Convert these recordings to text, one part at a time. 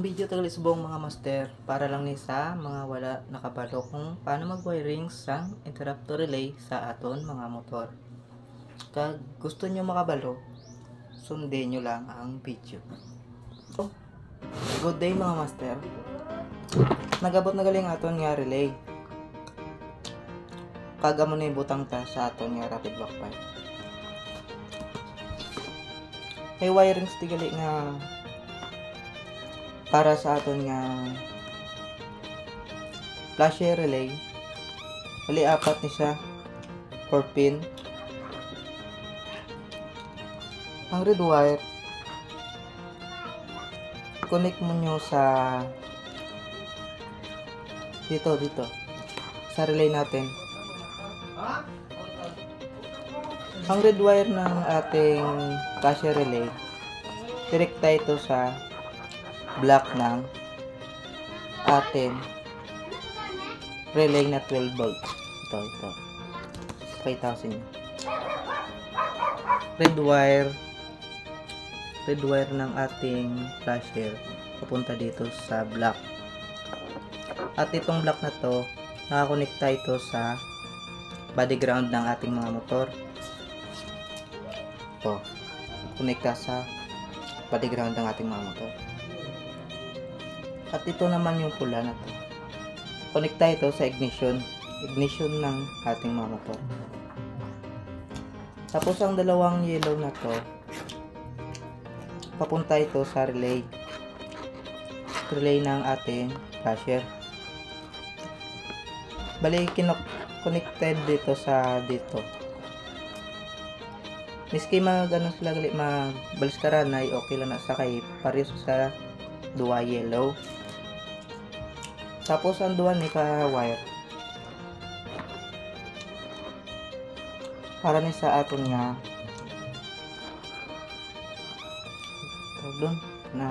Ang video tagali subong mga master para lang ni sa mga wala nakabalo kung paano mag-wiring sang interrupter relay sa aton mga motor. Kag gusto nyo makabalo, sundin nyo lang ang video. So, good day mga master. Nagabot na galing aton nga relay. Kagamo na ibutang ta sa aton nga rapid block pipe. May wiring stigali nga para sa aton nga flasher relay. Bali apat ni siya 4 pin. Ang red wire connect mo nyo sa dito sa relay natin. Ang red wire ng ating flasher relay direkta ito sa block ng ating relay na 12 volts. Ito. Pakita ko sa inyo. Red wire ng ating flasher papunta dito sa block. At itong block na to, nakakonekta ito sa body ground ng ating mga motor. Ito, konekta sa body ground ng ating mga motor. At ito naman yung pula na to. Konekta ito sa ignition ng ating mga motor. Tapos ang dalawang yellow na to, papunta ito sa relay ng ating flasher. Bali connected dito sa dito. Miski magano sila gali magbaliskaran ay okay lang na sa kay pares sa duwa yellow. Tapos ang duwa ni ka wire para ni sa aton nga doon na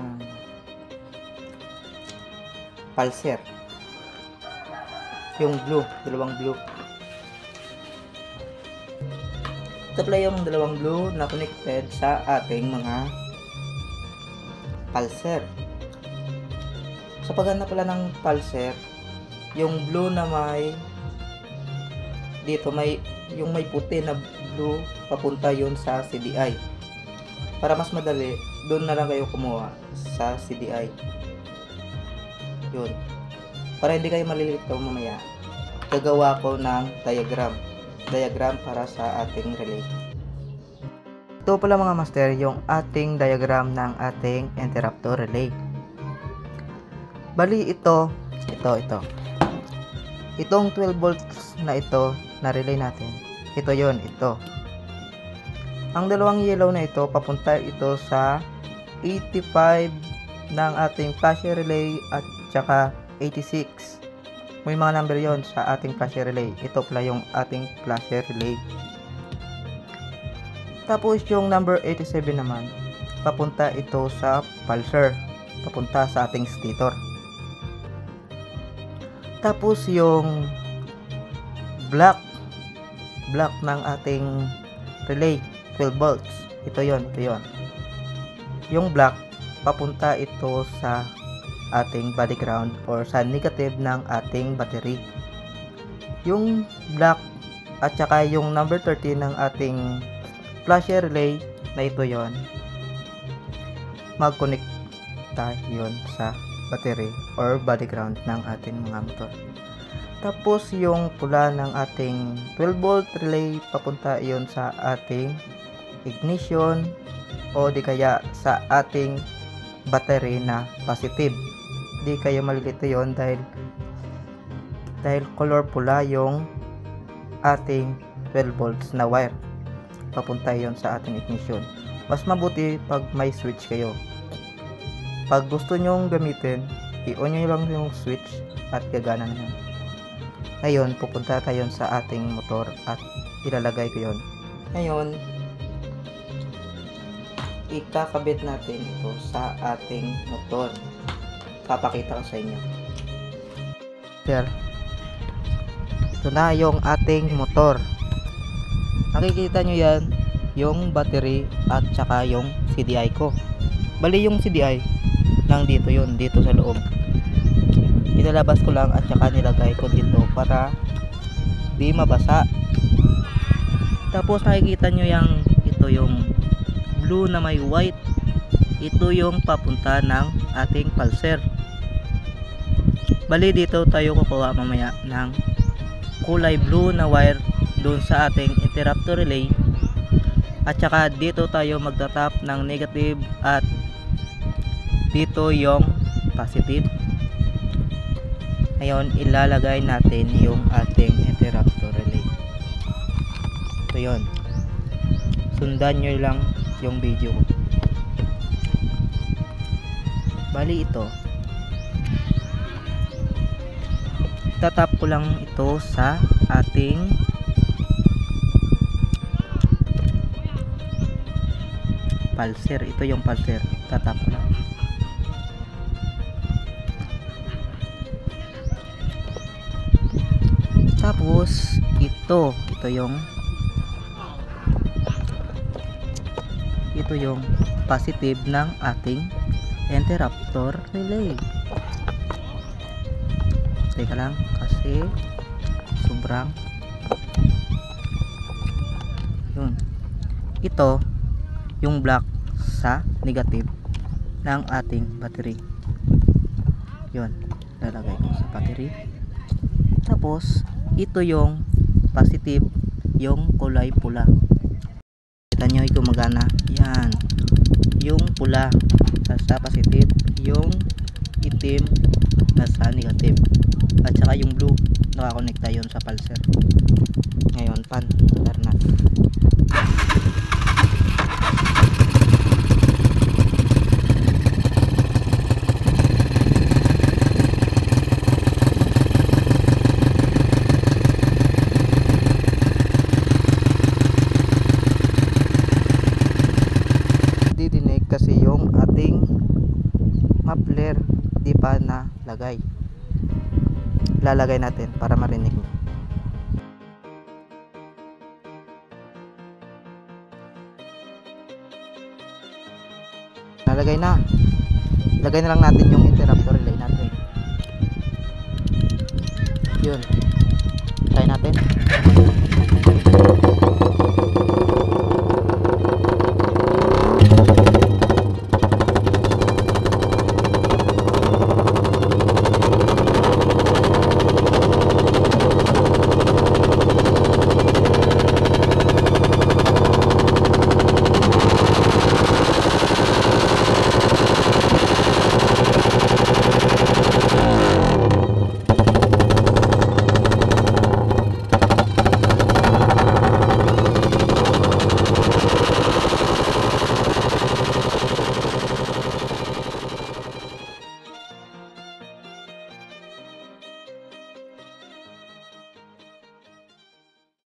pulser. Yung blue, dalawang blue. Ito pala yung dalawang blue na connected sa ating mga pulser. Sa paghanap pala ng pulser, yung blue na may dito yung may puti na blue papunta yun sa CDI. Para mas madali, doon na lang kayo kumuha sa CDI. Yun. Para hindi kayo malilito mamaya, gagawa ko ng diagram para sa ating relay. Ito pala mga master yung ating diagram ng ating interrupter relay. Bali ito. Itong 12 volts na ito na relay natin. Ito ang dalawang yellow na ito, papunta ito sa 85 ng ating flasher relay at saka 86. May mga number yon sa ating flasher relay. Ito pala yung ating flasher relay. Tapos yung number 87 naman, papunta ito sa pulser, papunta sa ating stator. Tapos yung black ng ating relay 12 volts, ito yon. Yung black papunta ito sa ating body ground or sa negative ng ating battery. Yung black at saka yung number 13 ng ating flasher relay na ito yon, mag-connecta yon sa battery or body ground ng ating mga motor. Tapos yung pula ng ating 12 volt relay, papunta yon sa ating ignition o di kaya sa ating battery na positive. Di kayo malilito yon dahil color pula yung ating 12 volts na wire, papunta yon sa ating ignition. Mas mabuti pag may switch kayo. Pag gusto nyong gamitin, i-on nyo lang yung switch at gagana na yun. Ngayon, pupunta tayo sa ating motor at ilalagay ko yun. Ngayon, ikakabit natin ito sa ating motor. Papakita ko sa inyo. Ito na yung ating motor. Nakikita nyo yan, yung battery at saka yung CDI ko. Bali yung CDI, ng dito yun, dito sa loob. Pinalabas ko lang at saka nilagay ko dito para di mabasa. Tapos nakikita nyo yung ito yung blue na may white, ito yung papunta ng ating pulser. Bali dito tayo kukuha mamaya ng kulay blue na wire doon sa ating interrupter relay, at saka dito tayo magtatap ng negative at dito yung positive. Ngayon ilalagay natin yung ating interrupter relay. So yun, sundan nyo lang yung video ko. Bali ito, tatap ko lang ito sa ating pulser. Ito yung pulser, tatap ko lang. Tapos ito yung positive ng ating interrupter relay. Teka lang kasi sobrang yun. Ito yung black sa negative ng ating battery. Yun, lalagay ko sa battery. Tapos ito yung positive, yung kulay pula. Kita nyo gumagana. Yan, yung pula nasa positive, yung itim nasa negative, at saka yung blue nakakonekta yun sa pulser. Ngayon pan natin. Didinig kasi yung ating muffler di pa na lagay. Lalagay natin para marinig nyo. Nalagay na. Lagay na lang natin yung interrupter relay natin. Yun. Try natin.